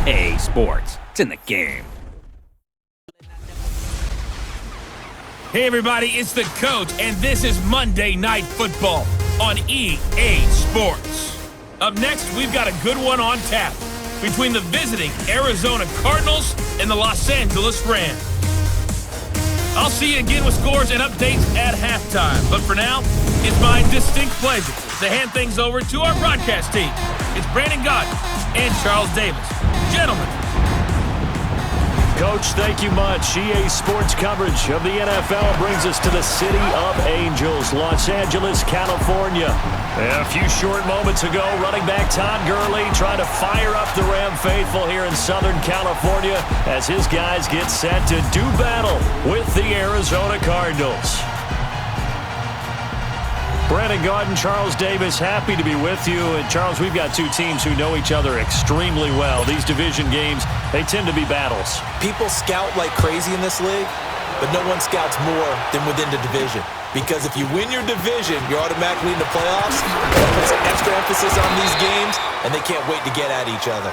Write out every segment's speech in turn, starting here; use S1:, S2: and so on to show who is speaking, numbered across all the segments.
S1: EA Sports. It's in the game.
S2: Hey everybody, it's the coach, and this is Monday Night Football on EA Sports. Up next, we've got a good one on tap between the visiting Arizona Cardinals and the Los Angeles Rams. I'll see you again with scores and updates at halftime. But for now, it's my distinct pleasure to hand things over to our broadcast team. It's Brandon Gott and Charles Davis. Gentlemen.
S3: Coach, thank you much. EA Sports coverage of the NFL brings us to the City of Angels, Los Angeles, California. A few short moments ago, running back Todd Gurley trying to fire up the Ram faithful here in Southern California as his guys get set to do battle with the Arizona Cardinals. Brandon Gordon, Charles Davis, happy to be with you. And Charles, we've got two teams who know each other extremely well. These division games, they tend to be battles.
S4: People scout like crazy in this league, but no one scouts more than within the division. Because if you win your division, you're automatically in the playoffs. That puts extra emphasis on these games, and they can't wait to get at each other.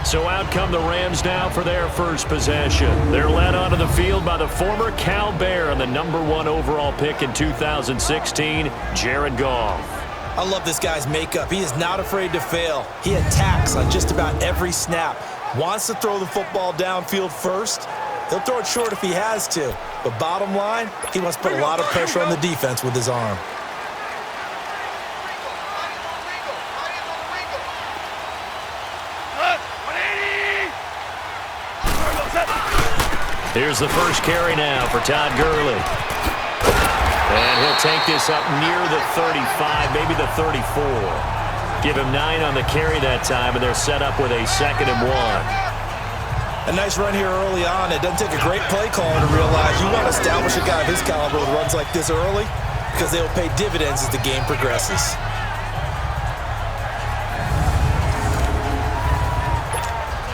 S3: So out come the Rams now for their first possession. They're led onto the field by the former Cal Bear and the #1 overall pick in 2016, Jared Goff.
S4: I love this guy's makeup. He is not afraid to fail. He attacks on just about every snap. Wants to throw the football downfield first. He'll throw it short if he has to. But bottom line, he wants to put a lot of pressure on the defense with his arm.
S3: Here's the first carry now for Todd Gurley. And he'll take this up near the 35, maybe the 34. Give him 9 on the carry that time, and they're set up with a 2nd and 1.
S4: A nice run here early on. It doesn't take a great play caller to realize you want to establish a guy of his caliber with runs like this early because they will pay dividends as the game progresses.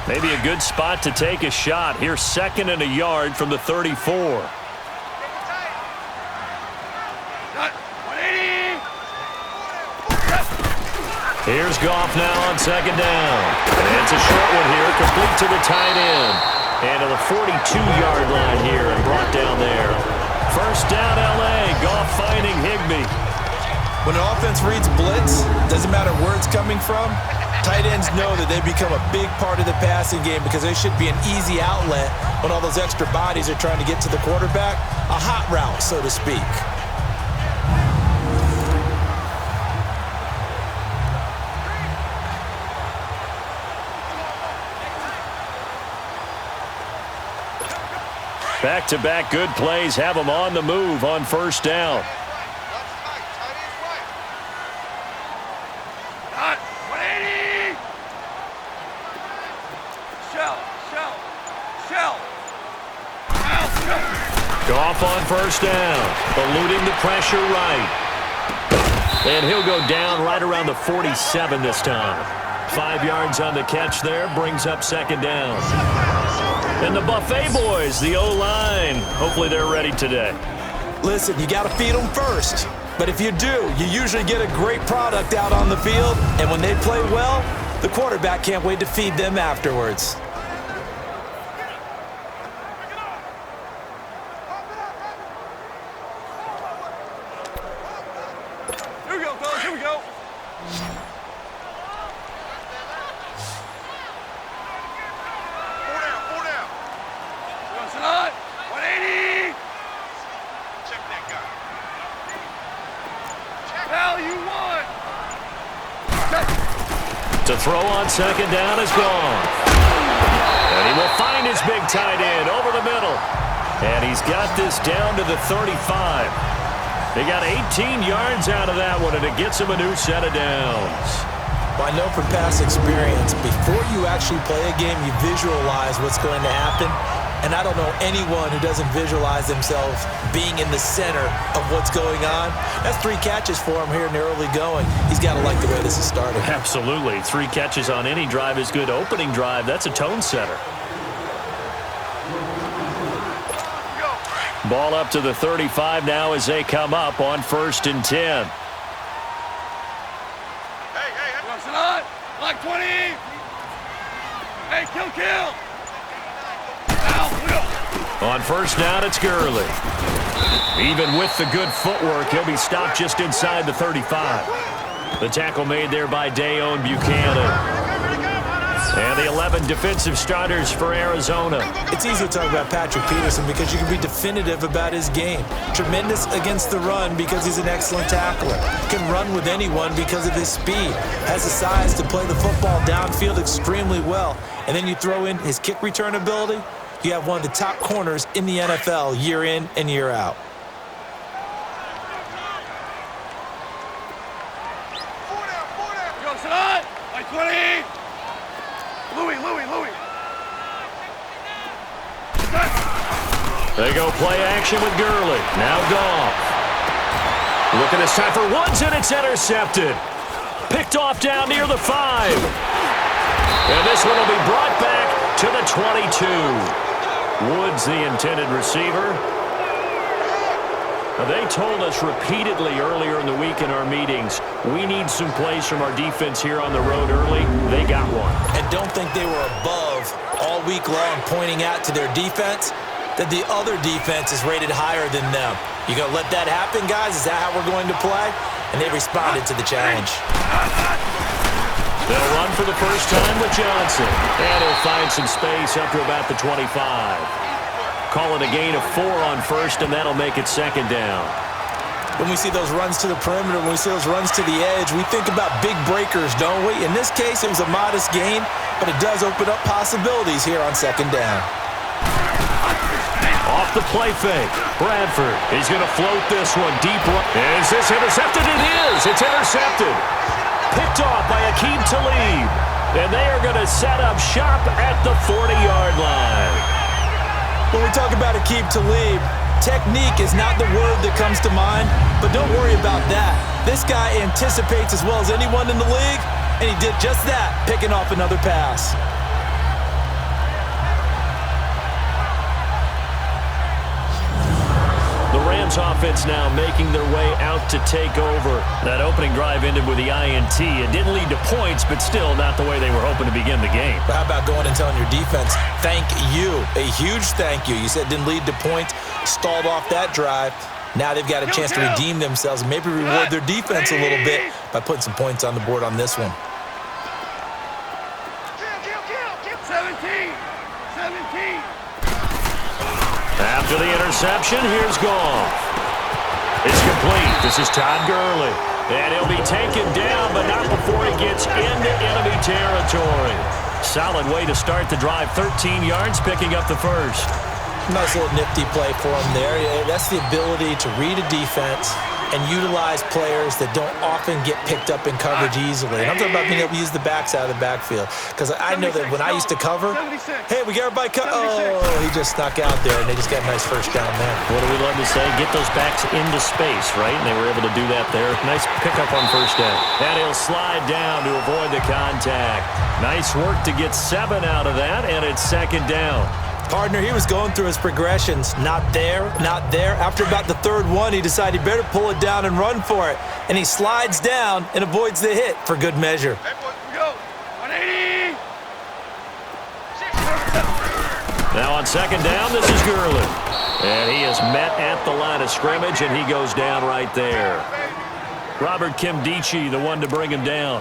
S3: Maybe a good spot to take a shot. Here's 2nd and a yard from the 34. Here's Goff now on 2nd down. And it's a short one here, complete to the tight end. And to the 42-yard line here and brought down there. First down, L.A. Goff finding Higbee.
S4: When an offense reads blitz, doesn't matter where it's coming from, tight ends know that they become a big part of the passing game because they should be an easy outlet when all those extra bodies are trying to get to the quarterback. A hot route, so to speak.
S3: Back-to-back good plays have them on the move on first down. Goff on first down, eluding the pressure right. And he'll go down right around the 47 this time. 5 yards on the catch there, brings up 2nd down. And the Buffet boys, the O-line, hopefully they're ready today.
S4: Listen, you got to feed them first. But if you do, you usually get a great product out on the field. And when they play well, the quarterback can't wait to feed them afterwards.
S3: To throw on 2nd down is gone. And he will find his big tight end over the middle. And he's got this down to the 35. They got 18 yards out of that one, and it gets him a new set of downs.
S4: Well, I know from past experience, before you actually play a game, you visualize what's going to happen. And I don't know anyone who doesn't visualize themselves being in the center of what's going on. That's 3 catches for him here in the early going. He's got to like the way this is started.
S3: Absolutely. 3 catches on any drive is good. Opening drive, that's a tone setter. Ball up to the 35 now as they come up on 1st and 10. On first down, it's Gurley. Even with the good footwork, he'll be stopped just inside the 35. The tackle made there by Dayon Buchanan. And the 11 defensive starters for Arizona.
S4: It's easy to talk about Patrick Peterson because you can be definitive about his game. Tremendous against the run because he's an excellent tackler. Can run with anyone because of his speed. Has the size to play the football downfield extremely well. And then you throw in his kick return ability. You have one of the top corners in the NFL year in and year out.
S3: They go play action with Gurley. Now Goff. Looking this time for Woods, and it's intercepted. Picked off down near the 5. And this one will be brought back to the 22. Woods, the intended receiver. Now, they told us repeatedly earlier in the week in our meetings, we need some plays from our defense here on the road early. They got one.
S4: And don't think they were above all week long pointing out to their defense that the other defense is rated higher than them. You gonna let that happen, guys? Is that how we're going to play? And they responded to the challenge.
S3: They'll run for the first time with Johnson. And he'll find some space up to about the 25. Call it a gain of 4 on first, and that'll make it second down.
S4: When we see those runs to the perimeter, when we see those runs to the edge, we think about big breakers, don't we? In this case, it was a modest gain, but it does open up possibilities here on second down.
S3: Off the play fake. Bradford is going to float this one deep. Is this intercepted? It is. It's intercepted. Picked off by Aqib Talib. And they are going to set up shop at the 40-yard line.
S4: When we talk about Aqib Talib, technique is not the word that comes to mind, but don't worry about that. This guy anticipates as well as anyone in the league, and he did just that, picking off another pass.
S3: The Rams offense now making their way out to take over. That opening drive ended with the INT. It didn't lead to points, but still not the way they were hoping to begin the game.
S4: But how about going and telling your defense, thank you, a huge thank you. You said it didn't lead to points, stalled off that drive. Now they've got a chance to redeem themselves and maybe reward their defense a little bit by putting some points on the board on this one.
S5: 17.
S3: After the interception, here's Goff. It's complete. This is Todd Gurley. And he'll be taken down, but not before he gets into enemy territory. Solid way to start the drive. 13 yards, picking up the first.
S4: Nice little nifty play for him there. That's the ability to read a defense and utilize players that don't often get picked up in coverage easily. And I'm talking about being able to use the backs out of the backfield. Because I know that when I used to cover, hey, we got everybody he just snuck out there, and they just got a nice first down there.
S3: What do we love to say? Get those backs into space, right? And they were able to do that there. Nice pickup on first down. And he'll slide down to avoid the contact. Nice work to get 7 out of that, and it's second down.
S4: Partner, he was going through his progressions. Not there, not there. After about the third one, he decided he better pull it down and run for it. And he slides down and avoids the hit for good measure.
S5: Hey, boys, we go. 180.
S3: Now on second down, this is Gurley. And he is met at the line of scrimmage, and he goes down right there. Robert Kimdichie, the one to bring him down.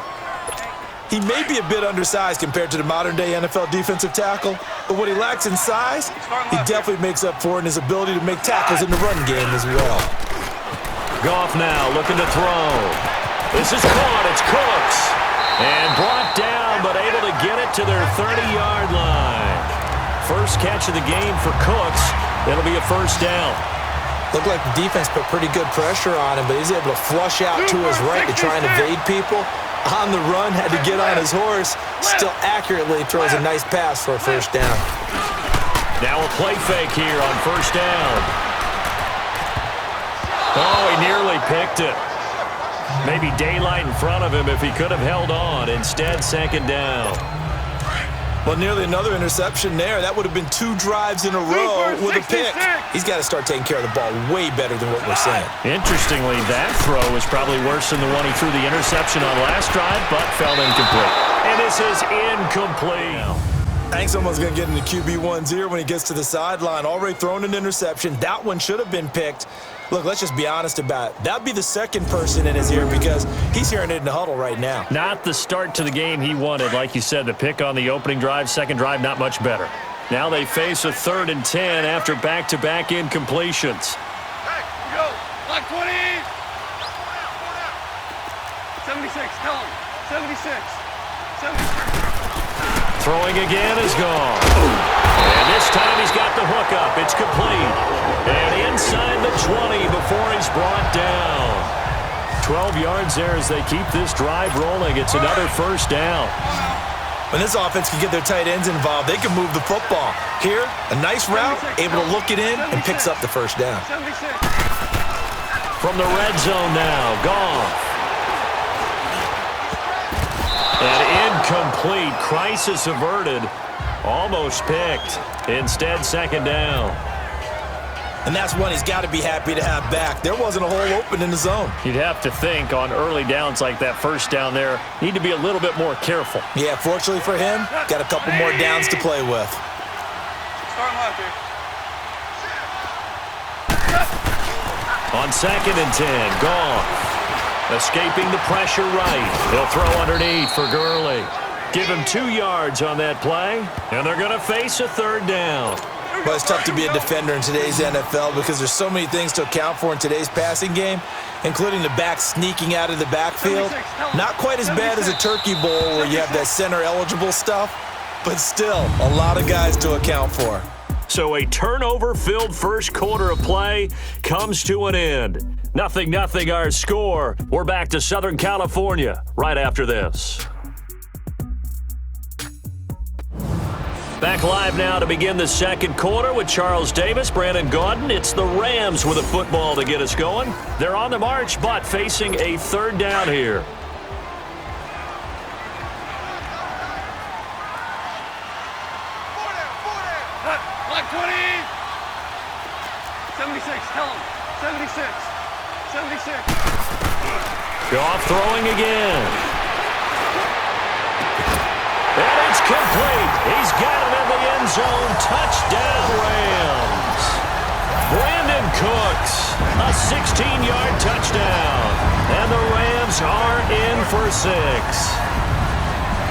S4: He may be a bit undersized compared to the modern-day NFL defensive tackle, but what he lacks in size, he definitely makes up for in his ability to make tackles in the run game as well.
S3: Goff now looking to throw. This is caught. It's Cooks. And brought down, but able to get it to their 30-yard line. First catch of the game for Cooks. It'll be a first down.
S4: Looked like the defense put pretty good pressure on him, but he's able to flush out to his right to try and evade people. On the run, had to get on his horse. Still accurately throws a nice pass for a first down.
S3: Now a play fake here on first down. Oh, he nearly picked it. Maybe daylight in front of him if he could have held on. Instead, second down.
S4: Well, nearly another interception there. That would have been 2 drives in a row with a pick. He's got to start taking care of the ball way better than what we're saying.
S3: Interestingly, that throw was probably worse than the one he threw the interception on last drive, but fell incomplete. And this is incomplete.
S4: I think someone's going to get into QB1's ear when he gets to the sideline. Already thrown an interception. That one should have been picked. Look, let's just be honest about it. That'd be the second person in his ear because he's hearing it in the huddle right now.
S3: Not the start to the game he wanted. Like you said, the pick on the opening drive, second drive, not much better. Now they face a 3rd and 10 after back-to-back incompletions.
S5: Hey, go. Block 20. 76, tell him. 76. 76.
S3: Throwing again is gone. And this time he's got the hook up. It's complete. And inside the 20 before he's brought down. 12 yards there as they keep this drive rolling. It's another first down.
S4: When this offense can get their tight ends involved, they can move the football. Here, a nice route, able to look it in, and picks up the first down.
S5: 76.
S3: From the red zone now, Goff. And incomplete. Crisis averted. Almost picked. Instead, second down.
S4: And that's one he's got to be happy to have back. There wasn't a hole open in the zone.
S3: You'd have to think on early downs like that first down there, need to be a little bit more careful.
S4: Yeah, fortunately for him, got a couple more downs to play with.
S5: Start left here.
S3: On 2nd and 10, Goff. Escaping the pressure right. He'll throw underneath for Gurley. Give him 2 yards on that play, and they're going to face a 3rd down.
S4: But it's tough to be a defender in today's NFL because there's so many things to account for in today's passing game, including the back sneaking out of the backfield. Not quite as bad as a turkey bowl where you have that center-eligible stuff, but still a lot of guys to account for.
S3: So a turnover-filled first quarter of play comes to an end. 0-0 our score. We're back to Southern California right after this. Back live now to begin the second quarter with Charles Davis, Brandon Gaudin. It's the Rams with a football to get us going. They're on the march, but facing a 3rd down here.
S5: Block 20. 76, tell him. 76. 76.
S3: Goff throwing again. And it's complete. He's got it in the end zone. Touchdown, Rams. Brandon Cooks, a 16-yard touchdown. And the Rams are in for 6.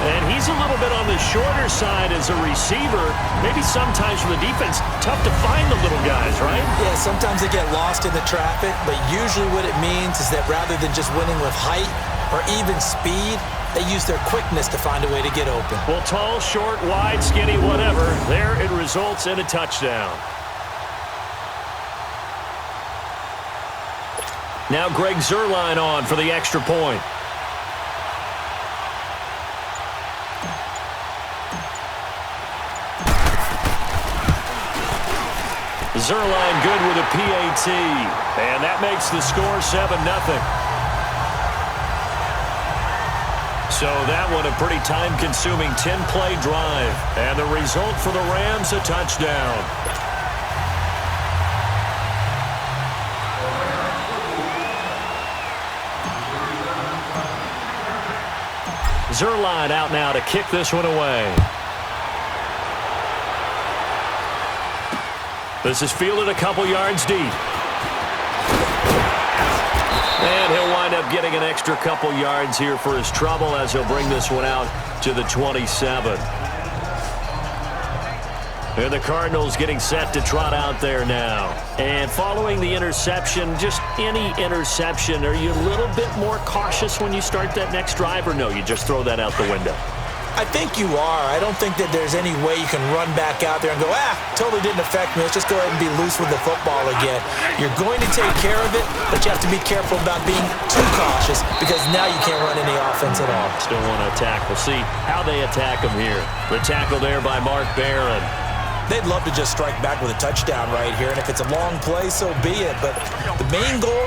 S3: And he's a little bit on the shorter side as a receiver. Maybe sometimes for the defense, tough to find the little guys, right?
S4: Yeah, sometimes they get lost in the traffic, but usually what it means is that rather than just winning with height or even speed, they use their quickness to find a way to get open.
S3: Well, tall, short, wide, skinny, whatever, there it results in a touchdown. Now Greg Zuerlein on for the extra point. Zuerlein good with a PAT, and that makes the score 7-0. So that one a pretty time-consuming 10-play drive, and the result for the Rams, a touchdown. Zuerlein out now to kick this one away. This is fielded a couple yards deep. And he'll wind up getting an extra couple yards here for his trouble as he'll bring this one out to the 27. And the Cardinals getting set to trot out there now. And following the interception, just any interception, are you a little bit more cautious when you start that next drive, or no, you just throw that out the window?
S4: I think you are. I don't think that there's any way you can run back out there and go, totally didn't affect me. Let's just go ahead and be loose with the football again. You're going to take care of it, but you have to be careful about being too cautious because now you can't run any offense at all.
S3: Still want to attack. We'll see how they attack him here. The tackle there by Mark Barron.
S4: They'd love to just strike back with a touchdown right here, and if it's a long play, so be it. But the main goal,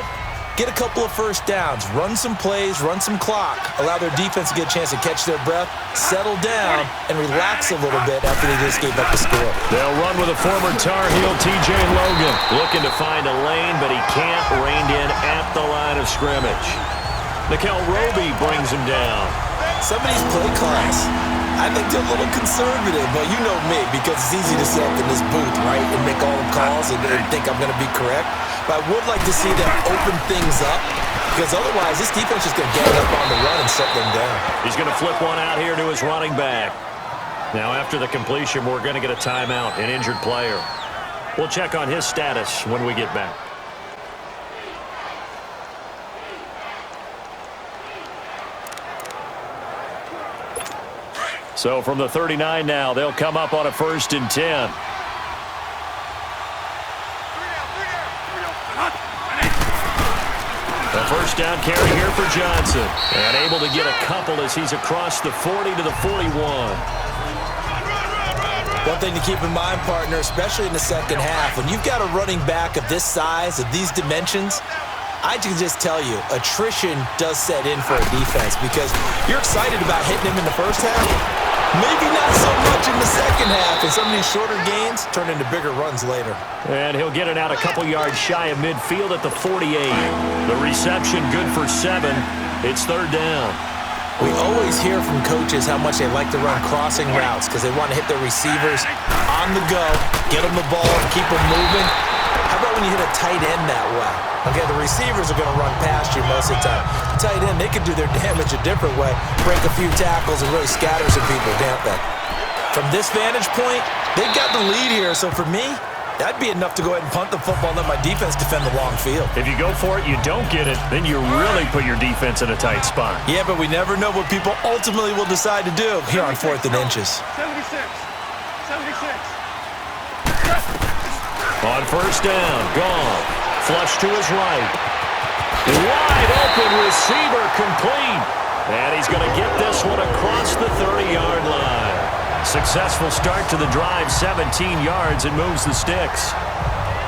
S4: get a couple of first downs, run some plays, run some clock, allow their defense to get a chance to catch their breath, settle down, and relax a little bit after they just gave up the score.
S3: They'll run with a former Tar Heel, T.J. Logan, looking to find a lane, but he can't, reined in at the line of scrimmage. Nickel Roby brings him down.
S4: Somebody's play class. I think they're a little conservative, but you know me, because it's easy to sit up in this booth, right, and make all the calls and think I'm going to be correct. But I would like to see them open things up, because otherwise this defense is going to gang up on the run and shut them down.
S3: He's going to flip one out here to his running back. Now after the completion, we're going to get a timeout, an injured player. We'll check on his status when we get back. So from the 39 now, they'll come up on a 1st and 10. A first down carry here for Johnson. And able to get a couple as he's across the 40 to the 41.
S4: One thing to keep in mind, partner, especially in the second half, when you've got a running back of this size, of these dimensions, I can just tell you, attrition does set in for a defense because you're excited about hitting him in the first half. Maybe not so much in the second half, and some of these shorter gains turn into bigger runs later.
S3: And he'll get it out a couple yards shy of midfield at the 48. The reception good for 7. It's 3rd down.
S4: We always hear from coaches how much they like to run crossing routes because they want to hit their receivers on the go, get them the ball, and keep them moving. How about when you hit a tight end that way? Okay, the receivers are going to run past you most of the time. The tight end, they can do their damage a different way, break a few tackles and really scatter some people, can't they? From this vantage point, they've got the lead here, so for me, that'd be enough to go ahead and punt the football and let my defense defend the long field.
S3: If you go for it, you don't get it, then you really put your defense in a tight spot.
S4: Yeah, but we never know what people ultimately will decide to do here on 4th and inches.
S5: 76. 76.
S3: On 1st down, gone. Flush to his right. Wide open receiver complete. And he's going to get this one across the 30-yard line. Successful start to the drive, 17 yards, and moves the sticks.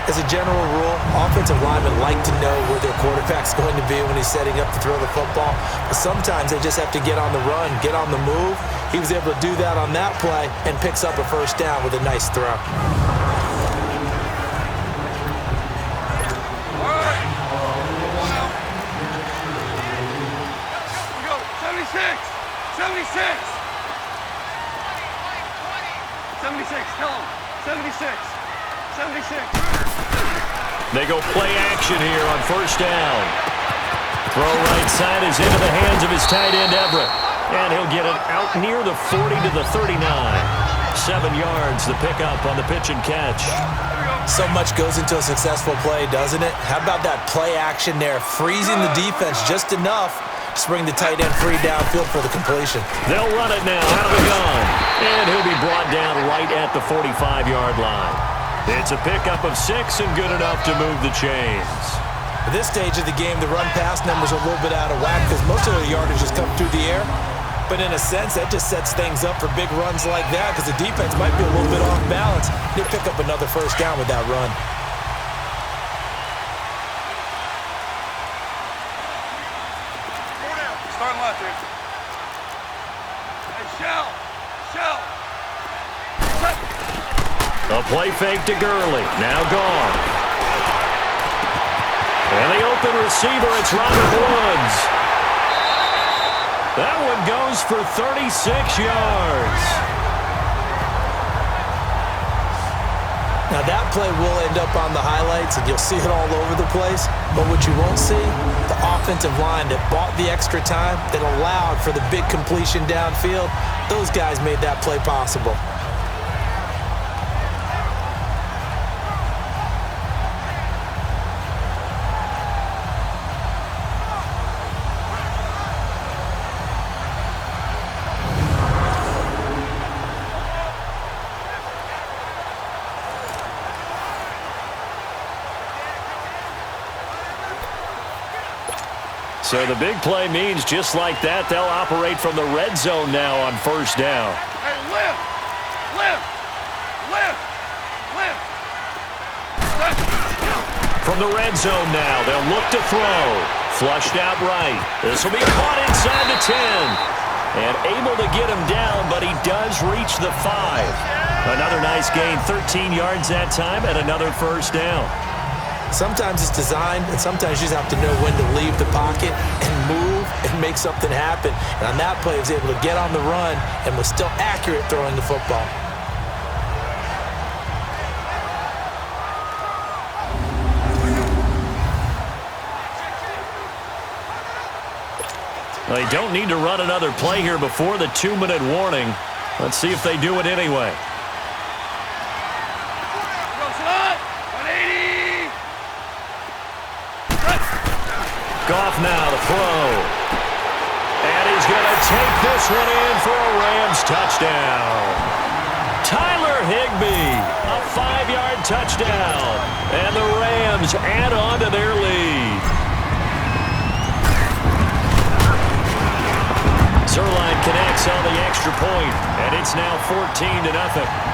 S4: As a general rule, offensive linemen like to know where their quarterback's going to be when he's setting up to throw the football. But sometimes they just have to get on the run, get on the move. He was able to do that on that play and picks up a 1st down with a nice throw.
S3: They go play action here on 1st down. Throw right side is into the hands of his tight end, Everett. And he'll get it out near the 40 to the 39. 7 yards, the pickup on the pitch and catch.
S4: So much goes into a successful play, doesn't it? How about that play action there, freezing the defense just enough to bring the tight end free downfield for the completion.
S3: They'll run it now out of the gun. And he'll be brought down right at the 45-yard line. It's a pickup of 6 and good enough to move the chains.
S4: At this stage of the game, the run-pass numbers are a little bit out of whack because most of the yardage has come through the air. But in a sense, that just sets things up for big runs like that because the defense might be a little bit off balance. They'll pick up another 1st down with that run.
S5: Starting left here. Hey, Shell.
S3: A play fake to Gurley. Now gone. And the open receiver, it's Robert Woods. That one goes for 36 yards.
S4: Now that play will end up on the highlights and you'll see it all over the place. But what you won't see, the offensive line that bought the extra time, that allowed for the big completion downfield, those guys made that play possible.
S3: So the big play means just like that, they'll operate from the red zone now on 1st down.
S5: Hey, lift!
S3: From the red zone now, they'll look to throw. Flushed out right. This will be caught inside the 10. And able to get him down, but he does reach the 5. Another nice gain, 13 yards that time, and another 1st down.
S4: Sometimes it's designed, and sometimes you just have to know when to leave the pocket and move and make something happen. And on that play, he was able to get on the run and was still accurate throwing the football.
S3: They don't need to run another play here before the 2-minute warning. Let's see if they do it anyway. Goff now to throw. And he's going to take this one in for a Rams touchdown. Tyler Higbee, a 5-yard touchdown. And the Rams add on to their lead. Zerline connects on the extra point, and it's now 14-0.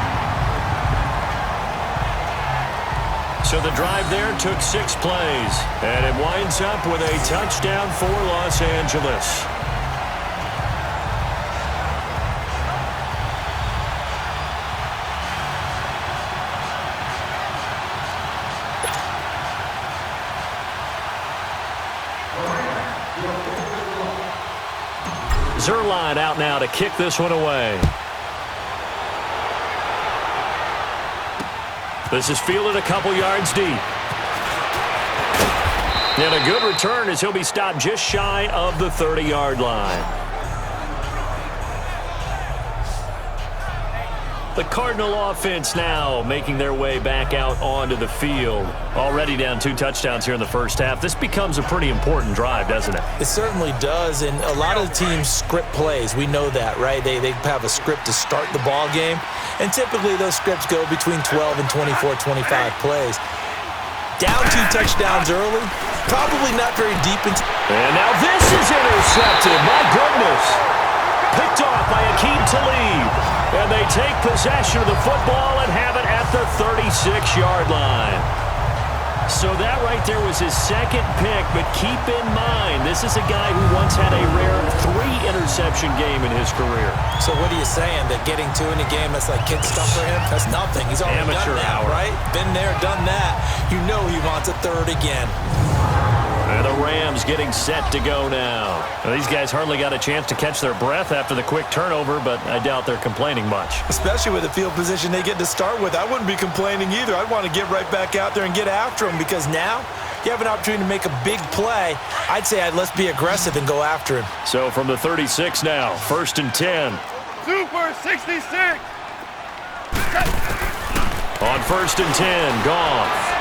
S3: So the drive there took 6 plays, and it winds up with a touchdown for Los Angeles. Zerline out now to kick this one away. This is fielded a couple yards deep. And a good return as he'll be stopped just shy of the 30-yard line. The Cardinal offense now making their way back out onto the field. Already down 2 touchdowns here in the first half. This becomes a pretty important drive, doesn't it?
S4: It certainly does, and a lot of the teams script plays. We know that, right? They have a script to start the ball game, and typically those scripts go between 12 and 24, 25 plays. Down 2 touchdowns early, probably not very deep into.
S3: And now this is intercepted. My goodness. Picked off by Akeem Talib. And they take possession of the football and have it at the 36-yard line. So that right there was his second pick, but keep in mind, this is a guy who once had a rare 3-interception game in his career.
S4: So what are you saying, that getting 2 in a game, that's like kid stuff for him? That's nothing. He's already
S3: amateur
S4: done that,
S3: hour.
S4: Right? Been there, done that. You know he wants a 3rd again.
S3: And the Rams getting set to go now. Well, these guys hardly got a chance to catch their breath after the quick turnover, but I doubt they're complaining much.
S4: Especially with the field position they get to start with. I wouldn't be complaining either. I'd want to get right back out there and get after them, because now you have an opportunity to make a big play. I'd say let's be aggressive and go after him.
S3: So from the 36 now, 1st and 10.
S5: Super 66.
S3: On 1st and 10, Goff.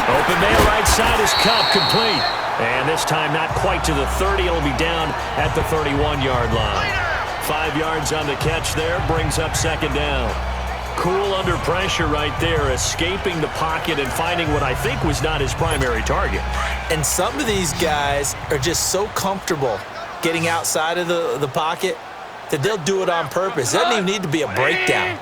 S3: Open man right side is Cup, complete. And this time not quite to the 30. It'll be down at the 31-yard line. 5 yards on the catch there, brings up 2nd down. Cool under pressure right there, escaping the pocket and finding what I think was not his primary target.
S4: And some of these guys are just so comfortable getting outside of the pocket that they'll do it on purpose. It doesn't even need to be a breakdown.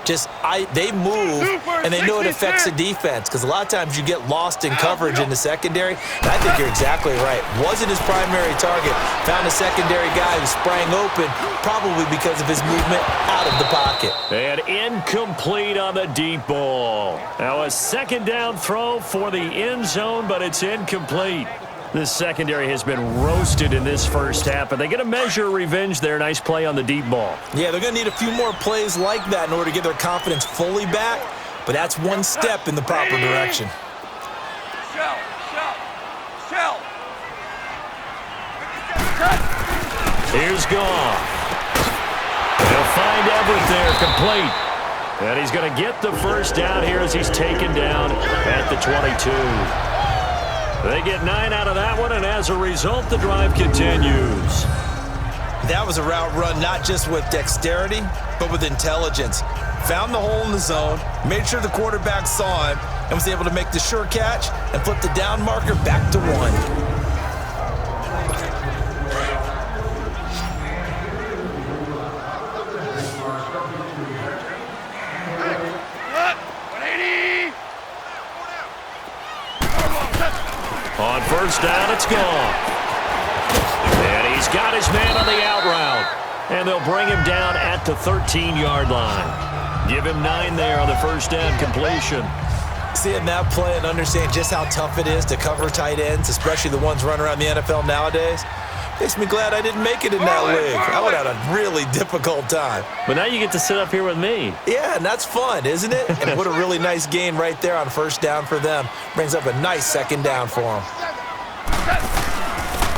S4: They move, and they know it affects the defense, because a lot of times you get lost in coverage in the secondary, and I think you're exactly right. Wasn't his primary target. Found a secondary guy who sprang open, probably because of his movement out of the pocket.
S3: And incomplete on the deep ball. Now a 2nd down throw for the end zone, but it's incomplete. This secondary has been roasted in this first half, but they get a measure of revenge there. Nice play on the deep ball.
S4: Yeah, they're going to need a few more plays like that in order to get their confidence fully back, but that's one step in the proper direction.
S5: Shell.
S3: Here's Goff. He'll find Everett there, complete. And he's going to get the 1st down here as he's taken down at the 22. They get 9 out of that one, and as a result, the drive continues.
S4: That was a route run not just with dexterity, but with intelligence. Found the hole in the zone, made sure the quarterback saw him, and was able to make the sure catch and flip the down marker back to 1.
S3: On 1st down, it's gone. And he's got his man on the out route. And they'll bring him down at the 13-yard line. Give him 9 there on the first down completion.
S4: Seeing that play and understand just how tough it is to cover tight ends, especially the ones running around the NFL nowadays, makes me glad I didn't make it in that league. I would have had a really difficult time.
S3: But now you get to sit up here with me.
S4: Yeah, and that's fun, isn't it? And what a really nice gain right there on first down for them. Brings up a nice second down for them.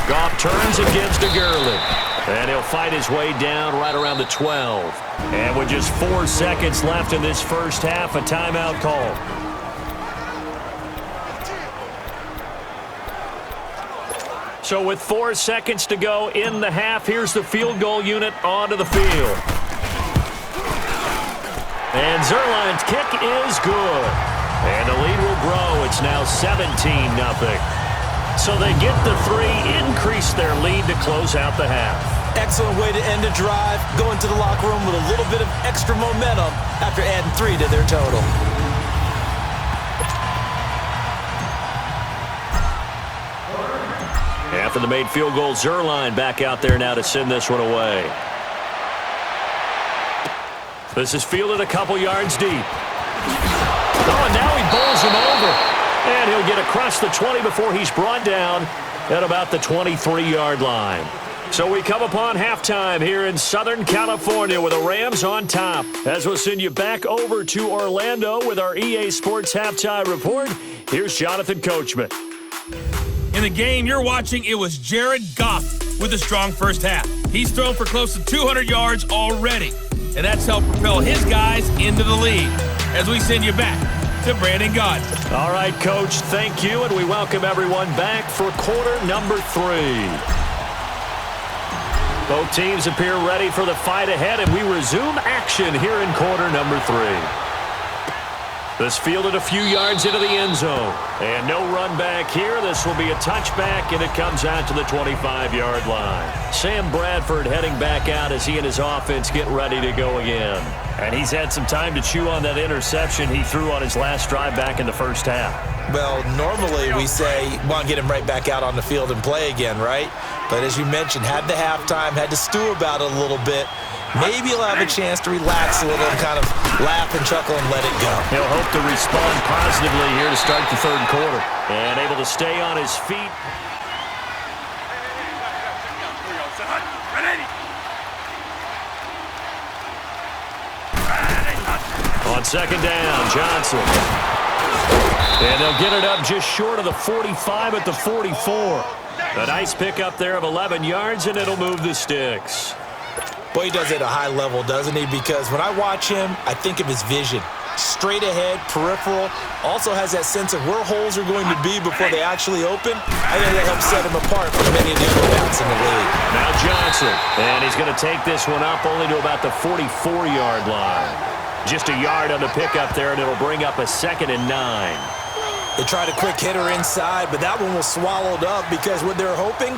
S3: Goff turns and gives to Gurley. And he'll fight his way down right around the 12. And with just 4 seconds left in this first half, a timeout call. So with 4 seconds to go in the half, here's the field goal unit onto the field. And Zuerlein's kick is good. And the lead will grow. It's now 17-0. So they get the 3, increase their lead to close out the half.
S4: Excellent way to end a drive. Go into the locker room with a little bit of extra momentum after adding 3 to their total.
S3: After the made field goal, Zuerlein back out there now to send this one away. This is fielded a couple yards deep. Oh, and now he bowls him over. And he'll get across the 20 before he's brought down at about the 23-yard line. So we come upon halftime here in Southern California with the Rams on top. As we'll send you back over to Orlando with our EA Sports Halftime Report, here's Jonathan Coachman.
S2: In the game you're watching, it was Jared Goff with a strong first half. He's thrown for close to 200 yards already, and that's helped propel his guys into the lead. As we send you back to Brandon Gaudin.
S3: All right, Coach, thank you, and we welcome everyone back for quarter number 3. Both teams appear ready for the fight ahead, and we resume action here in quarter number 3. This fielded a few yards into the end zone. And no run back here. This will be a touchback, and it comes out to the 25-yard line. Sam Bradford heading back out as he and his offense get ready to go again. And he's had some time to chew on that interception he threw on his last drive back in the first half.
S4: Well, normally we say, want to get him right back out on the field and play again, right? But as you mentioned, had the halftime, had to stew about it a little bit. Maybe he'll have a chance to relax a little and kind of laugh and chuckle and let it go.
S3: He'll hope to respond positively here to start the third quarter. And able to stay on his feet. On second down, Johnson. And they'll get it up just short of the 45 at the 44. A nice pickup there of 11 yards, and it'll move the sticks.
S4: Boy, he does it at a high level, doesn't he? Because when I watch him, I think of his vision. Straight ahead, peripheral. Also has that sense of where holes are going to be before they actually open. I think that helps set him apart from many of the other backs in the league.
S3: Now Johnson. And he's going to take this one up only to about the 44-yard line. Just a yard on the pickup there, and it'll bring up a 2nd and 9.
S4: They tried a quick hitter inside, but that one was swallowed up because what they're hoping,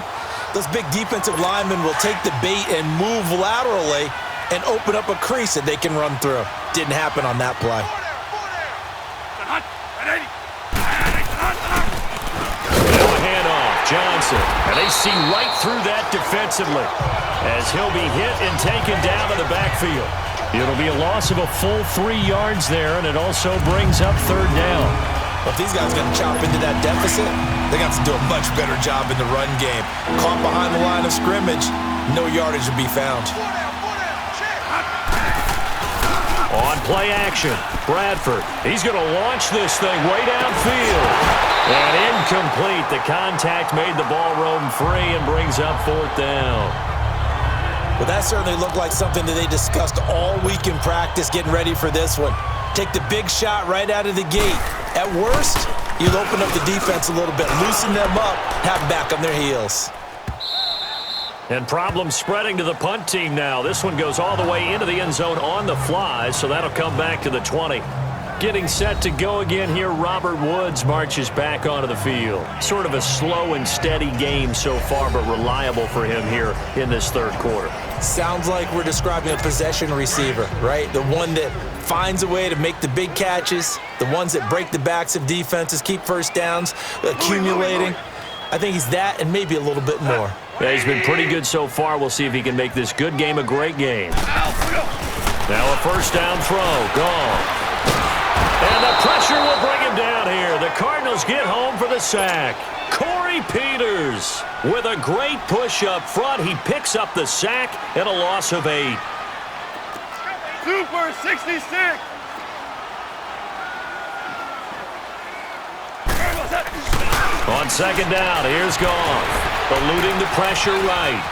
S4: those big defensive linemen will take the bait and move laterally and open up a crease that they can run through. Didn't happen on that play.
S3: Now a handoff, Johnson. And they see right through that defensively as he'll be hit and taken down to the backfield. It'll be a loss of a full 3 yards there, and it also brings up third down.
S4: Well, if these guys are going to chop into that deficit, they got to do a much better job in the run game. Caught behind the line of scrimmage, no yardage to be found.
S3: On play action, Bradford. He's going to launch this thing way downfield. And incomplete. The contact made the ball roam free and brings up 4th down.
S4: Well, that certainly looked like something that they discussed all week in practice getting ready for this one. Take the big shot right out of the gate. At worst, you'll open up the defense a little bit, loosen them up, have them back on their heels.
S3: And problems spreading to the punt team now. This one goes all the way into the end zone on the fly, so that'll come back to the 20. Getting set to go again here, Robert Woods marches back onto the field. Sort of a slow and steady game so far, but reliable for him here in this third quarter.
S4: Sounds like we're describing a possession receiver, right? The one that finds a way to make the big catches, the ones that break the backs of defenses, keep first downs, accumulating. I think he's that and maybe a little bit more.
S3: Yeah, he's been pretty good so far. We'll see if he can make this good game a great game. Now a first down throw. Gone. And the pressure will bring him down here. The Cardinals get home for the sack. Corey Peters with a great push up front. He picks up the sack and a loss of 8.
S5: Super 66.
S3: On second down, here's Goff. Eluding the pressure right.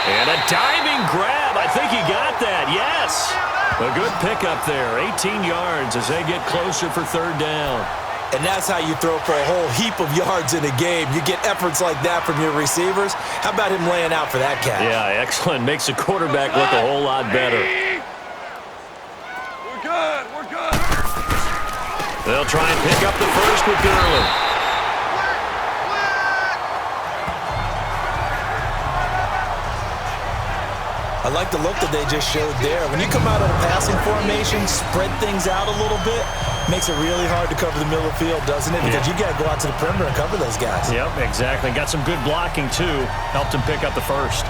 S3: And a diving grab. I think he got that. Yes. A good pickup there. 18 yards as they get closer for third down.
S4: And that's how you throw for a whole heap of yards in a game. You get efforts like that from your receivers. How about him laying out for that catch?
S3: Yeah, excellent. Makes the quarterback look a whole lot better.
S5: We're good. We're good.
S3: They'll try and pick up the first with Gurley.
S4: I like the look that they just showed there. When you come out of a passing formation, spread things out a little bit, makes it really hard to cover the middle of the field, doesn't it? Because you got to go out to the perimeter and cover those guys.
S3: Yep, exactly. Got some good blocking, too. Helped him pick up the first.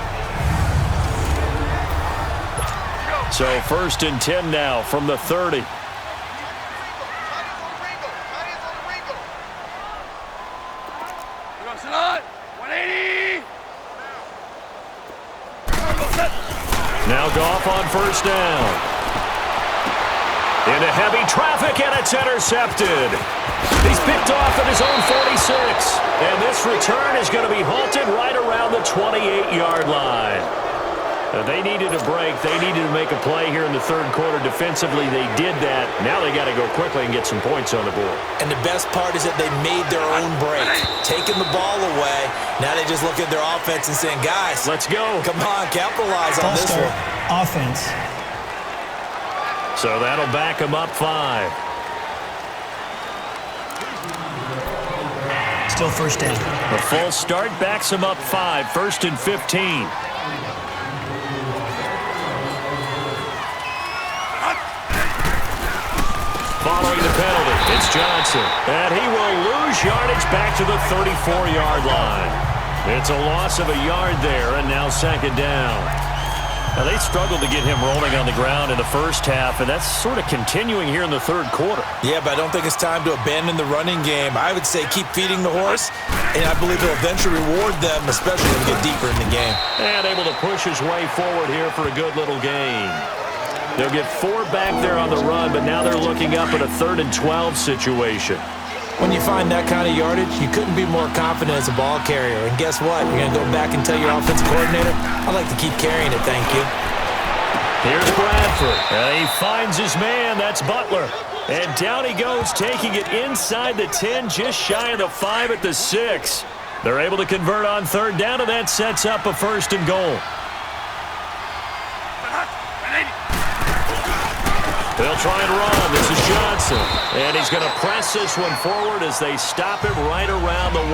S3: So 1st and 10 now from the 30. Now Goff on first down. Into heavy traffic, and it's intercepted. He's picked off at his own 46. And this return is going to be halted right around the 28-yard line. They needed a break. They needed to make a play here in the third quarter. Defensively, they did that. Now they got to go quickly and get some points on the board.
S4: And the best part is that they made their own break. Taking the ball away. Now they just look at their offense and saying, guys,
S3: let's go.
S4: Come on, capitalize on this one.
S6: Offense.
S3: So that'll back them up 5.
S6: Still first down.
S3: The full start backs them up 5. 1st and 15. Following the penalty, it's Johnson. And he will lose yardage back to the 34-yard line. It's a loss of a yard there, and now second down. Now, they struggled to get him rolling on the ground in the first half, and that's sort of continuing here in the third quarter.
S4: Yeah, but I don't think it's time to abandon the running game. I would say keep feeding the horse, and I believe it'll eventually reward them, especially when we get deeper in the game.
S3: And able to push his way forward here for a good little gain. They'll get 4 back there on the run, but now they're looking up at a 3rd and 12 situation.
S4: When you find that kind of yardage, you couldn't be more confident as a ball carrier. And guess what? You're going to go back and tell your offensive coordinator, I'd like to keep carrying it, thank you.
S3: Here's Bradford. He finds his man. That's Butler. And down he goes, taking it inside the 10, just shy of the 5 at the 6. They're able to convert on third down, and that sets up a 1st and goal. They'll try and run. This is Johnson. And he's going to press this one forward as they stop him right around the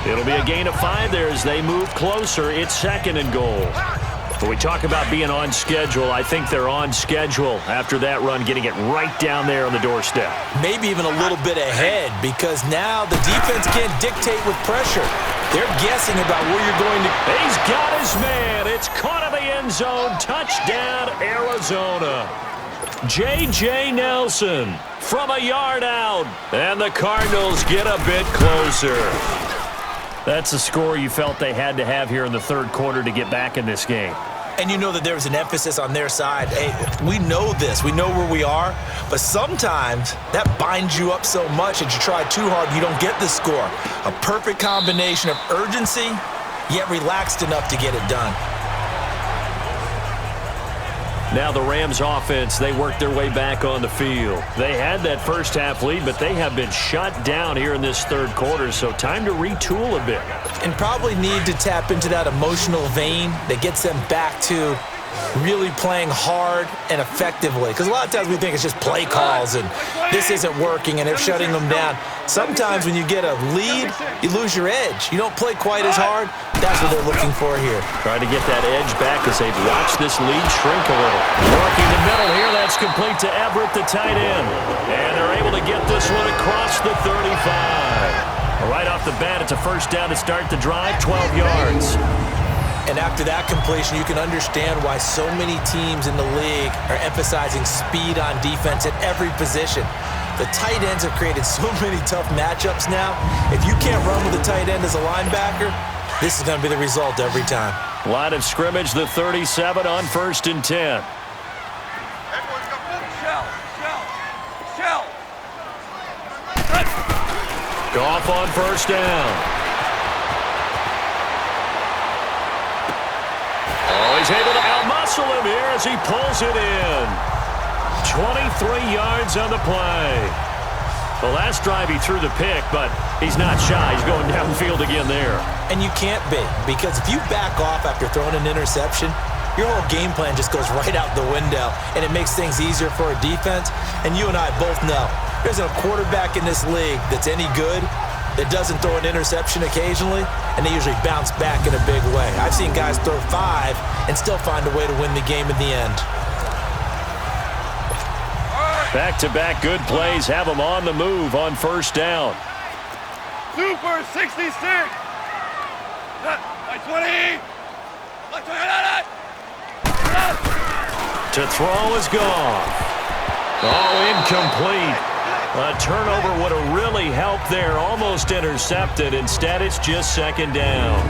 S3: 1. It'll be a gain of 5 there as they move closer. It's 2nd and goal. When we talk about being on schedule, I think they're on schedule after that run, getting it right down there on the doorstep.
S4: Maybe even a little bit ahead, because now the defense can't dictate with pressure. They're guessing about where you're going to.
S3: He's got his man. It's caught in the end zone. Touchdown, Arizona. J.J. Nelson from a yard out. And the Cardinals get a bit closer. That's the score you felt they had to have here in the third quarter to get back in this game.
S4: And you know that there was an emphasis on their side. Hey, we know this. We know where we are. But sometimes that binds you up so much that you try too hard, you don't get the score. A perfect combination of urgency, yet relaxed enough to get it done.
S3: Now the Rams offense, they worked their way back on the field. They had that first half lead, but they have been shut down here in this third quarter, so time to retool a bit.
S4: And probably need to tap into that emotional vein that gets them back to really playing hard and effectively. Because a lot of times we think it's just play calls and this isn't working and they're shutting them down. Sometimes when you get a lead, you lose your edge. You don't play quite as hard. That's what they're looking for here.
S3: Trying to get that edge back as they've watched this lead shrink a little. Working the middle here. That's complete to Everett, the tight end. And they're able to get this one across the 35. Right off the bat, it's a first down to start the drive, 12 yards.
S4: And after that completion, you can understand why so many teams in the league are emphasizing speed on defense at every position. The tight ends have created so many tough matchups now. If you can't run with a tight end as a linebacker, this is going to be the result every time.
S3: Line of scrimmage, the 37 on 1st and 10.
S5: Shell.
S3: Goff on 1st down. Oh, he's able to outmuscle him here as he pulls it in. 23 yards on the play. The last drive he threw the pick, but he's not shy. He's going downfield again there.
S4: And you can't be, because if you back off after throwing an interception, your whole game plan just goes right out the window, and it makes things easier for a defense. And you and I both know there's a quarterback in this league that's any good that doesn't throw an interception occasionally, and they usually bounce back in a big way. I've seen guys throw 5 and still find a way to win the game in the end.
S3: Back-to-back good plays have them on the move on 1st down.
S5: Super 66. Like 20. Like 20.
S3: To throw is Goff. Oh, incomplete. A turnover would have really helped there. Almost intercepted. Instead, it's just 2nd down.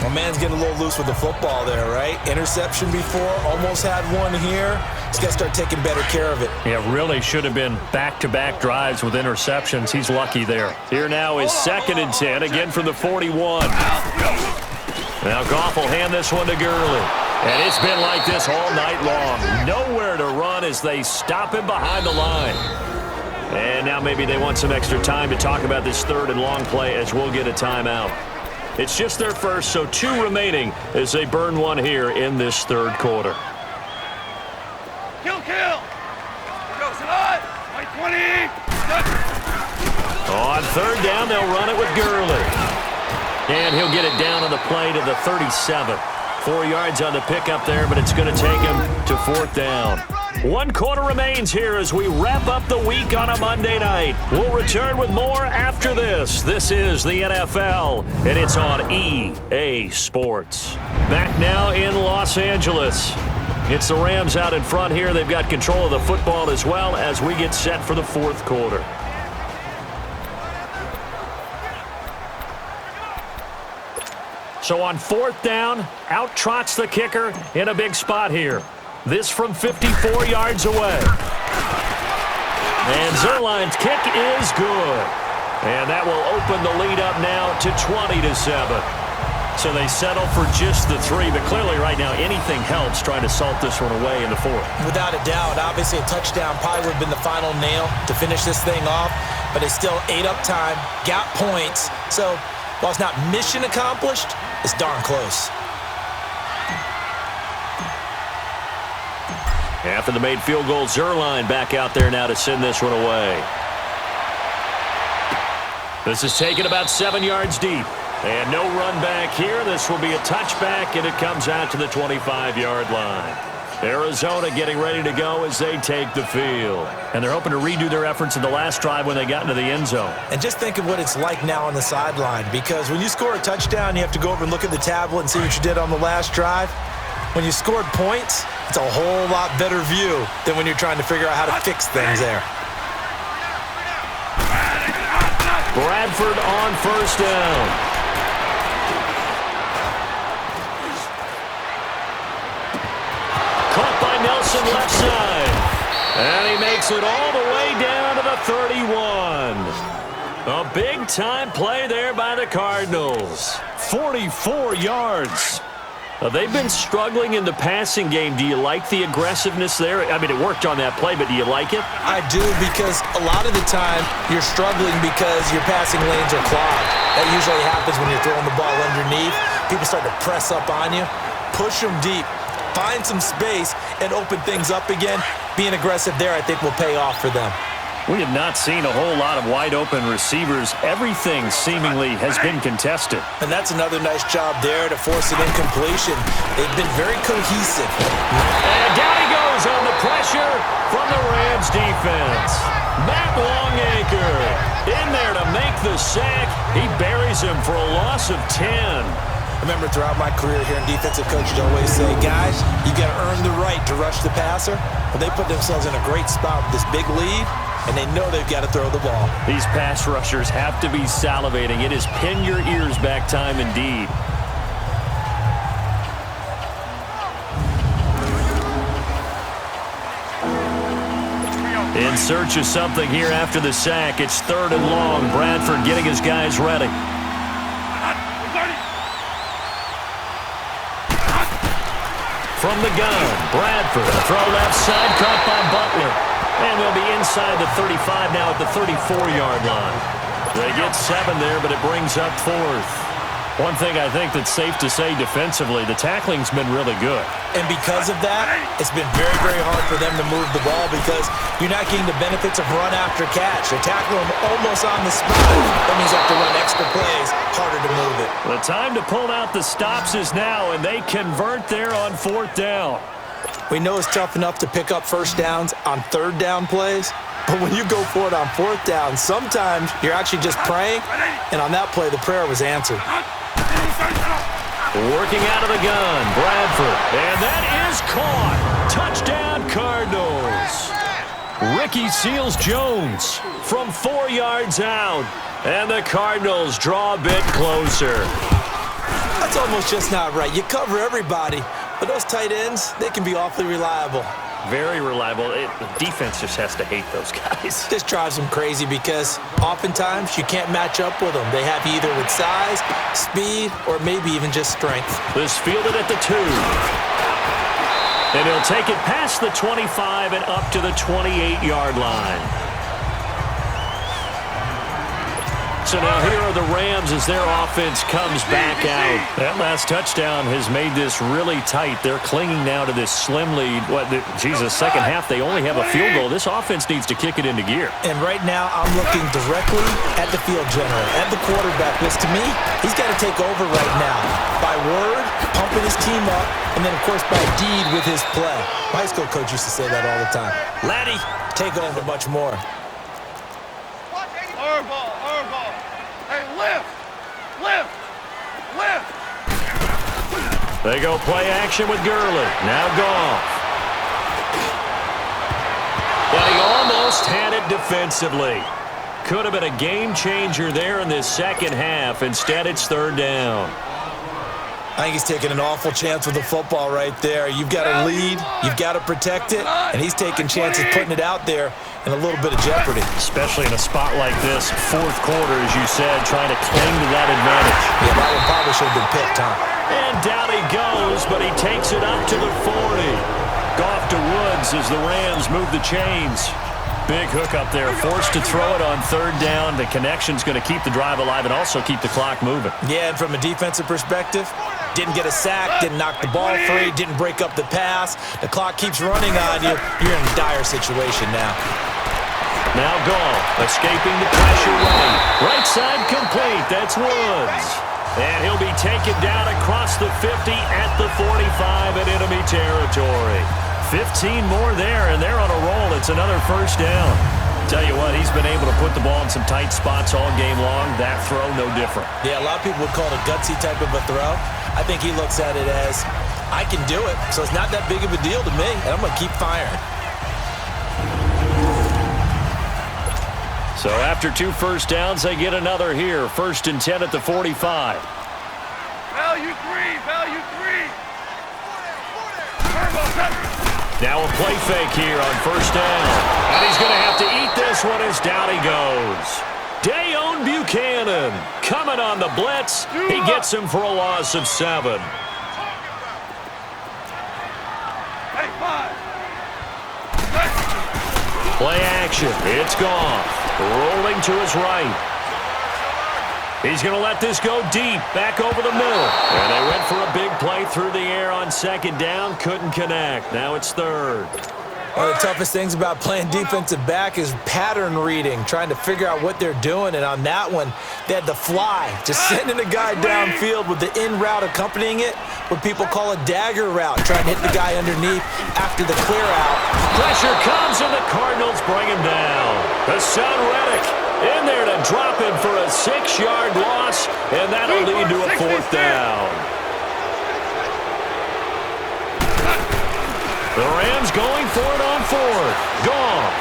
S4: Well, man's getting a little loose with the football there, right? Interception before, almost had one here. He's got to start taking better care of it.
S3: Yeah, really should have been back-to-back drives with interceptions. He's lucky there. Here now is 2nd and 10, again from the 41. Now Goff will hand this one to Gurley. And it's been like this all night long. Nowhere to run as they stop him behind the line. And now maybe they want some extra time to talk about this 3rd and long play as we'll get a timeout. It's just their first, so 2 remaining as they burn one here in this 3rd quarter.
S5: Kill. Goes on. Like 20.
S3: On 3rd down, they'll run it with Gurley. And he'll get it down on the play to the 37. 4 yards on the pickup there, but it's going to take him to 4th down. 1 quarter remains here as we wrap up the week on a Monday night. We'll return with more after this. This is the NFL, and it's on EA Sports. Back now in Los Angeles. It's the Rams out in front here. They've got control of the football as well as we get set for the 4th quarter. So on 4th down, out trots the kicker in a big spot here. This from 54 yards away. And Zerline's kick is good. And that will open the lead up now to 20-7. So they settle for just the 3, but clearly right now anything helps trying to salt this one away in the 4th.
S4: Without a doubt, obviously a touchdown probably would have been the final nail to finish this thing off, but it's still ate up time, got points. So while it's not mission accomplished, it's darn close.
S3: After the made field goal, Zerline back out there now to send this one away. This is taken about 7 yards deep. And no run back here. This will be a touchback, and it comes out to the 25-yard line. Arizona getting ready to go as they take the field. And they're hoping to redo their efforts in the last drive when they got into the end zone.
S4: And just think of what it's like now on the sideline, because when you score a touchdown, you have to go over and look at the tablet and see what you did on the last drive. When you scored points, it's a whole lot better view than when you're trying to figure out how to fix things there.
S3: Bradford on 1st down. Caught by Nelson left side. And he makes it all the way down to the 31. A big-time play there by the Cardinals. 44 yards. They've been struggling in the passing game. Do you like the aggressiveness there? I mean, it worked on that play, but do you like it?
S4: I do, because a lot of the time you're struggling because your passing lanes are clogged. That usually happens when you're throwing the ball underneath. People start to press up on you. Push them deep. Find some space and open things up again. Being aggressive there, I think, will pay off for them.
S3: We have not seen a whole lot of wide-open receivers. Everything seemingly has been contested.
S4: And that's another nice job there to force an incompletion. They've been very cohesive.
S3: And down he goes on the pressure from the Rams defense. Matt Longacre in there to make the sack. He buries him for a loss of 10.
S4: I remember throughout my career here in defensive coaches always say, guys, you got to earn the right to rush the passer. But they put themselves in a great spot with this big lead, and they know they've got to throw the ball.
S3: These pass rushers have to be salivating. It is pin your ears back time indeed. In search of something here after the sack. It's 3rd and long. Bradford getting his guys ready. From the gun, Bradford. Throw left side, caught by Butler. And they'll be inside the 35 now at the 34-yard line. They get 7 there, but it brings up 4th. One thing I think that's safe to say defensively, the tackling's been really good.
S4: And because of that, it's been very, very hard for them to move the ball because you're not getting the benefits of run after catch. They're tackling them almost on the spot. That means you have to run extra plays, harder to move it.
S3: The time to pull out the stops is now, and they convert there on 4th down.
S4: We know it's tough enough to pick up first downs on 3rd down plays, but when you go for it on 4th down, sometimes you're actually just praying, and on that play, the prayer was answered.
S3: Working out of the gun, Bradford, and that is caught. Touchdown, Cardinals. Ricky Seals-Jones from 4 yards out, and the Cardinals draw a bit closer.
S4: That's almost just not right. You cover everybody, but those tight ends, they can be awfully reliable.
S3: Very reliable. Defense just has to hate those guys.
S4: This drives them crazy because oftentimes you can't match up with them. They have you either with size, speed, or maybe even just strength.
S3: This fielded at the 2. And he'll take it past the 25 and up to the 28-yard line. So now here are the Rams as their offense comes back out. That last touchdown has made this really tight. They're clinging now to this slim lead. Second half, they only have a field goal. This offense needs to kick it into gear.
S4: And right now, I'm looking directly at the field general, at the quarterback. Because to me, he's got to take over right now. By word, pumping his team up, and then, of course, by deed with his play. My high school coach used to say that all the time. Laddie, take over much more.
S5: Ball. Hey, lift!
S3: They go play action with Gurley. Now Goff. But he almost had it defensively. Could have been a game changer there in this second half. Instead, it's 3rd down.
S4: I think he's taking an awful chance with the football right there. You've got to lead, you've got to protect it, and he's taking chances putting it out there in a little bit of jeopardy.
S3: Especially in a spot like this, 4th quarter, as you said, trying to cling to that advantage.
S4: Yeah, that one probably should have been picked, huh?
S3: And down he goes, but he takes it up to the 40. Goff to Woods as the Rams move the chains. Big hook up there, forced to throw it on 3rd down. The connection's going to keep the drive alive and also keep the clock moving.
S4: Yeah, and from a defensive perspective, didn't get a sack, didn't knock the ball free, didn't break up the pass. The clock keeps running on you. You're in a dire situation now.
S3: Now Goff, escaping the pressure right side complete. That's Woods. And he'll be taken down across the 50 at the 45 in enemy territory. 15 more there, and they're on a roll. It's another 1st down. Tell you what, he's been able to put the ball in some tight spots all game long. That throw, no different.
S4: Yeah, a lot of people would call it a gutsy type of a throw. I think he looks at it as, I can do it, so it's not that big of a deal to me, and I'm going to keep firing.
S3: So after 2 1st downs, they get another here. 1st and 10 at the 45.
S5: Value three.
S3: Now a play fake here on 1st down. And he's going to have to eat this one as down he goes. Dayon Buchanan coming on the blitz. He gets him for a loss of 7. Play action. It's Goff. Rolling to his right. He's going to let this go deep, back over the middle. And they went for a big play through the air on 2nd down, couldn't connect. Now it's 3rd.
S4: One of the toughest things about playing defensive back is pattern reading, trying to figure out what they're doing. And on that one, they had the fly, just sending a guy downfield with the in route accompanying it, what people call a dagger route, trying to hit the guy underneath after the clear out.
S3: Pressure comes, and the Cardinals bring him down. Hassan Reddick In there to drop him for a 6-yard loss, and that'll lead to a 4th down. The Rams going for it on 4th. Goff.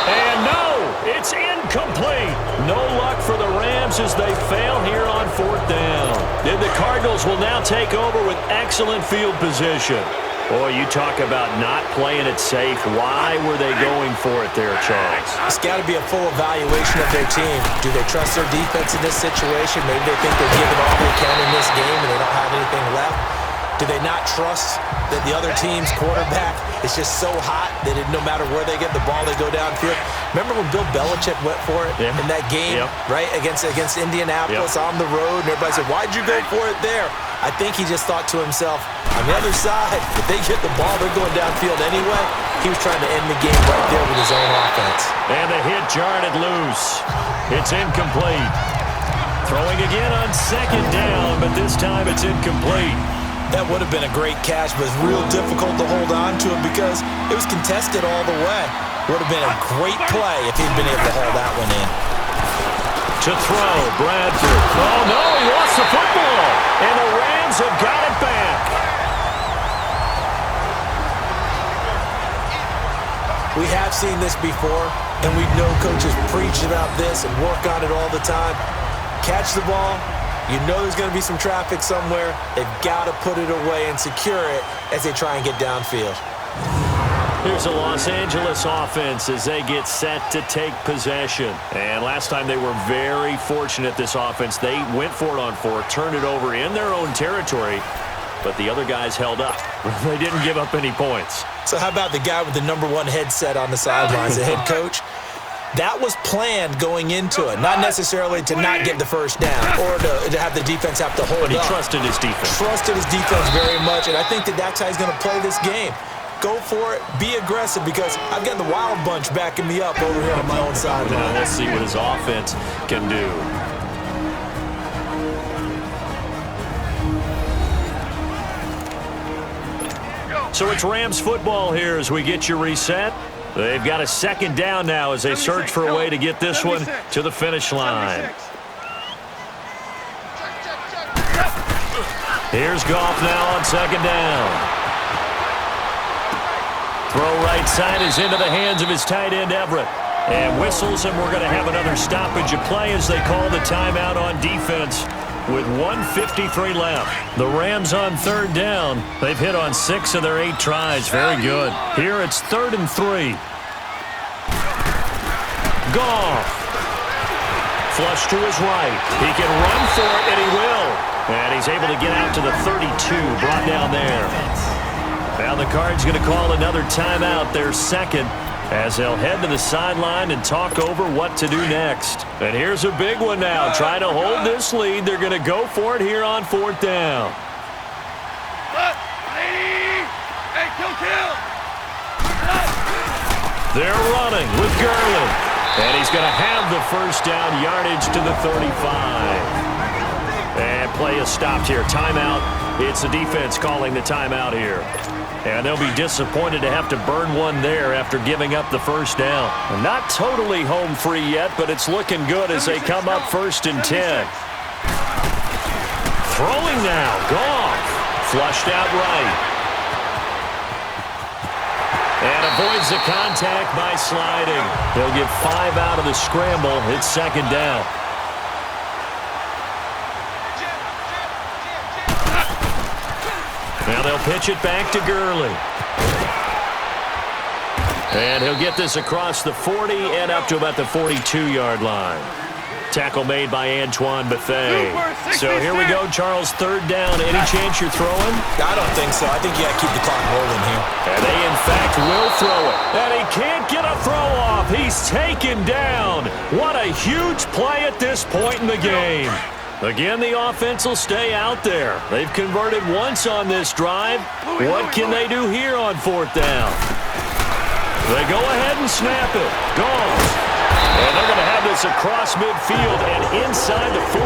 S3: And no, it's incomplete. No luck for the Rams as they fail here on 4th down. And the Cardinals will now take over with excellent field position. Boy, you talk about not playing it safe. Why were they going for it there, Charles?
S4: It's got to be a full evaluation of their team. Do they trust their defense in this situation? Maybe they think they're giving all they can in this game and they don't have anything left. Do they not trust that the other team's quarterback is just so hot that no matter where they get the ball, they go downfield? Remember when Bill Belichick went for it in that game, right, against Indianapolis on the road, and everybody said, why'd you go for it there? I think he just thought to himself, on the other side, if they get the ball, they're going downfield anyway. He was trying to end the game right there with his own offense.
S3: And the hit jarred it loose. It's incomplete. Throwing again on 2nd down, but this time it's incomplete.
S4: That would have been a great catch, but it's real difficult to hold on to it because it was contested all the way. Would have been a great play if he'd been able to hold that one in.
S3: To throw, Bradford. Oh, no, he lost the football. And the Rams have got it back.
S4: We have seen this before, and we know coaches preach about this and work on it all the time. Catch the ball. You know there's going to be some traffic somewhere. They've got to put it away and secure it as they try and get downfield.
S3: Here's the Los Angeles offense as they get set to take possession. And last time they were very fortunate, this offense. They went for it on 4th, turned it over in their own territory, but the other guys held up. They didn't give up any points.
S4: So how about the guy with the #1 headset on the sidelines, the head coach? That was planned going into it, not necessarily to not get the first down or to have the defense have to hold up.
S3: But he trusted his defense.
S4: Trusted his defense very much, and I think that's how he's going to play this game. Go for it, be aggressive, because I've got the Wild Bunch backing me up over here on my own sideline.
S3: Now we'll see what his offense can do. So it's Rams football here as we get you reset. They've got a 2nd down now as they search for a way to get this one to the finish line. Here's Goff now on 2nd down. Throw right side is into the hands of his tight end, Everett. And whistles, and we're going to have another stoppage of play as they call the timeout on defense with 1:53 left. The Rams on 3rd down. They've hit on 6 of their 8 tries. Very good. Here it's 3rd and 3. Goff. Flush to his right. He can run for it, and he will. And he's able to get out to the 32, brought down there. Now the Cards going to call another timeout, their 2nd, as they'll head to the sideline and talk over what to do next. And here's a big one now. Trying to hold this lead. They're going to go for it here on 4th down. They're running with Gurley. And he's going to have the first down, yardage to the 35. And play is stopped here. Timeout. It's the defense calling the timeout here. And they'll be disappointed to have to burn one there after giving up the first down. Not totally home free yet, but it's looking good as they come up 1st and 10. Throwing now. Goff. Flushed out right. And avoids the contact by sliding. They'll get 5 out of the scramble. It's 2nd down. Now they'll pitch it back to Gurley. And he'll get this across the 40 and up to about the 42-yard line. Tackle made by Antoine Bethea. So here we go, Charles, 3rd down. Any chance you're throwing?
S4: I don't think so. I think you got to keep the clock rolling here.
S3: And they, in fact, will throw it. And he can't get a throw off. He's taken down. What a huge play at this point in the game. Again, the offense will stay out there. They've converted once on this drive. What can they do here on 4th down? They go ahead and snap it. Goff. And they're going to have this across midfield and inside the 45.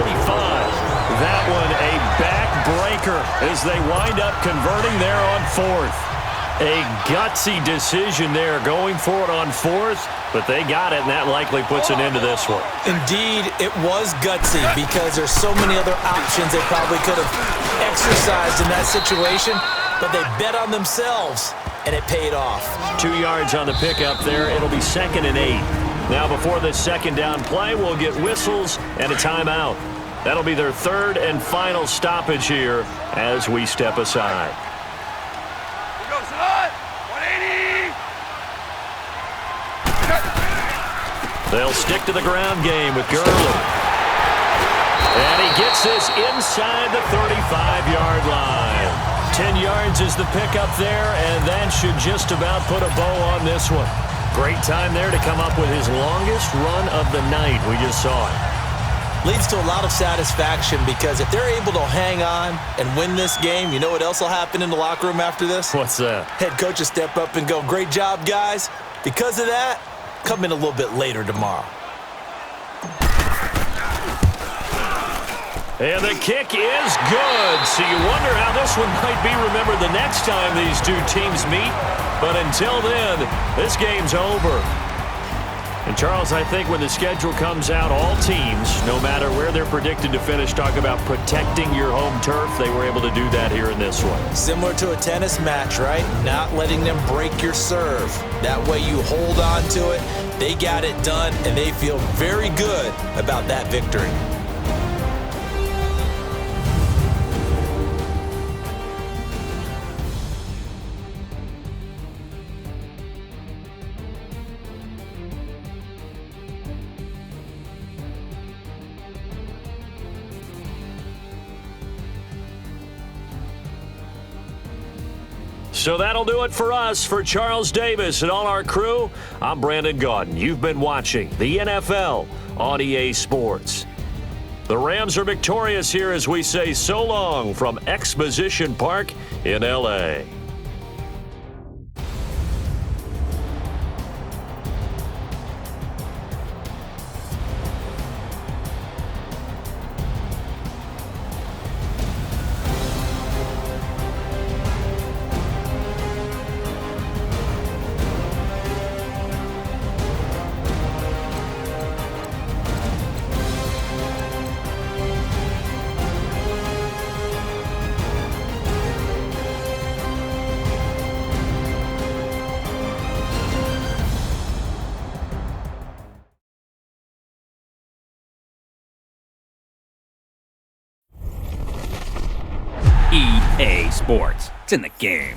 S3: That one a backbreaker as they wind up converting there on 4th. A gutsy decision there, going for it on fourth, but they got it, and that likely puts an end to this one.
S4: Indeed, it was gutsy because there's so many other options they probably could have exercised in that situation, but they bet on themselves, and it paid off.
S3: 2 yards on the pickup there. It'll be 2nd and 8. Now before this second down play, we'll get whistles and a timeout. That'll be their third and final stoppage here as we step aside.
S5: Here goes on. 180.
S3: They'll stick to the ground game with Gurley. And he gets this inside the 35-yard line. 10 yards is the pickup there, and that should just about put a bow on this one. Great time there to come up with his longest run of the night. We just saw it.
S4: Leads to a lot of satisfaction because if they're able to hang on and win this game, you know what else will happen in the locker room after this?
S3: What's that?
S4: Head coach will step up and go, great job, guys. Because of that, come in a little bit later tomorrow.
S3: And the kick is good. So you wonder how this one might be remembered the next time these two teams meet. But until then, this game's over. And Charles, I think when the schedule comes out, all teams, no matter where they're predicted to finish, talk about protecting your home turf. They were able to do that here in this one.
S4: Similar to a tennis match, right? Not letting them break your serve. That way you hold on to it. They got it done, and they feel very good about that victory.
S3: So that'll do it for us. For Charles Davis and all our crew, I'm Brandon Gaudin. You've been watching the NFL on EA Sports. The Rams are victorious here as we say so long from Exposition Park in L.A.
S1: EA Sports. It's in the game.